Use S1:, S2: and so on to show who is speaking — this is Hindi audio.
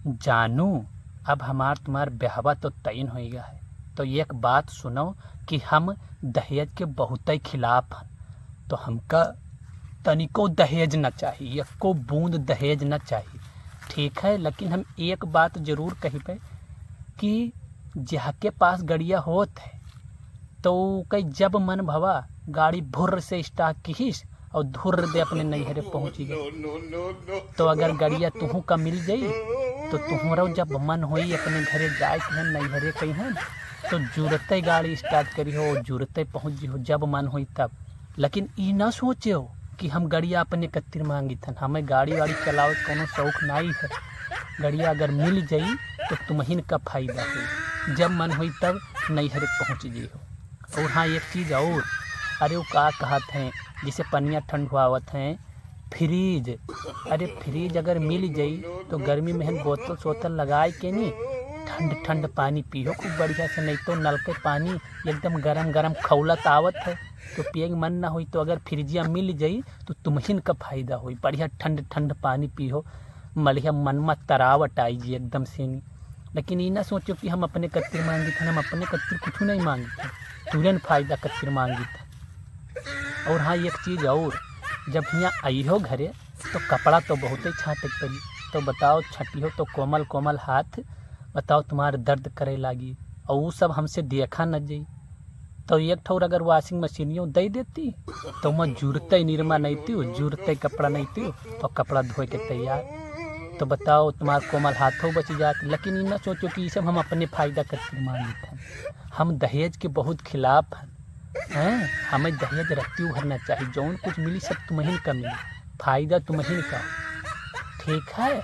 S1: जानू अब हमार तुम्हार ब्याहवा तो तय हो गया है, तो एक बात सुनो कि हम दहेज के बहुत ही खिलाफ हैं। तो हमका तनिको दहेज न चाहिए, एको बूंद दहेज न चाहिए, ठीक है। लेकिन हम एक बात जरूर कही पे कि जाके पास गड़िया होत है तो कई जब मन भवा गाड़ी भुर्र से स्टार्ट कीस और धुर्र दे अपने नैहरे पहुँची गई। तो अगर गड़िया तुहू का मिल जाई तो तुहरा जब मन होई अपने घरे जाए के नैहरे कहीं है तो जुरते गाड़ी स्टार्ट करी हो, जुरते पहुँच जी हो जब मन होई तब। लेकिन ई ना सोचे हो कि हम गड़िया अपने कत्तिर मांगी थन, हमें गाड़ी वाड़ी चलाओ कोनो शौक नहीं है। गड़िया अगर मिल जाई तो तुम्हिन का फायदा हो, जब मन हुई तब नैहरे पहुँच जी हो। और हाँ एक चीज़ और, अरे वो का कहत हैं जिसे पनिया ठंडवावत हैं फ्रीज। अरे फ्रीज अगर मिल जाई तो गर्मी में बोतल सोतल लगाए के नहीं ठंड ठंड पानी पियो खूब बढ़िया से, नहीं तो नल के पानी एकदम गरम गरम खौलत आवत है तो पिए मन ना हुई। तो अगर फ्रिजिया मिल जाई तो तुम्हिन का फायदा हुई, बढ़िया ठंड ठंड पानी पियो, बढ़िया मन में तरावट आई जी एकदम से नहीं। लेकिन ये ना सोचो कि हम अपने कत्तिर मांगी थे, हम अपने कत्तिर कुछ नहीं मांगी थे, तुरंत फायदा कत्तिर मांगी था। और हाँ एक चीज़ और, जब यहाँ आई हो घरे तो कपड़ा तो बहुत ही छाटे पड़ी, तो बताओ छटी हो तो कोमल कोमल हाथ बताओ तुम्हारे दर्द करे लागी, और वो सब हमसे देखा न जाई। तो एक ठोर अगर वॉशिंग मशीनियों दे देती तो मैं जुरते निरमा नहीं थी, जुरते कपड़ा नहीं थी तो कपड़ा धोए के तैयार। तो बताओ तुम्हारे कोमल हाथों बच जाते। लेकिन ये ना सोचो कि ये सब हम अपने फायदा करके मांगी थे। हम दहेज के बहुत खिलाफ हैं, हमें दहेज रत्ती भरना चाहिए, जौन कुछ मिली सब तुम्हें का मिली, फायदा तुम्हें का, ठीक है।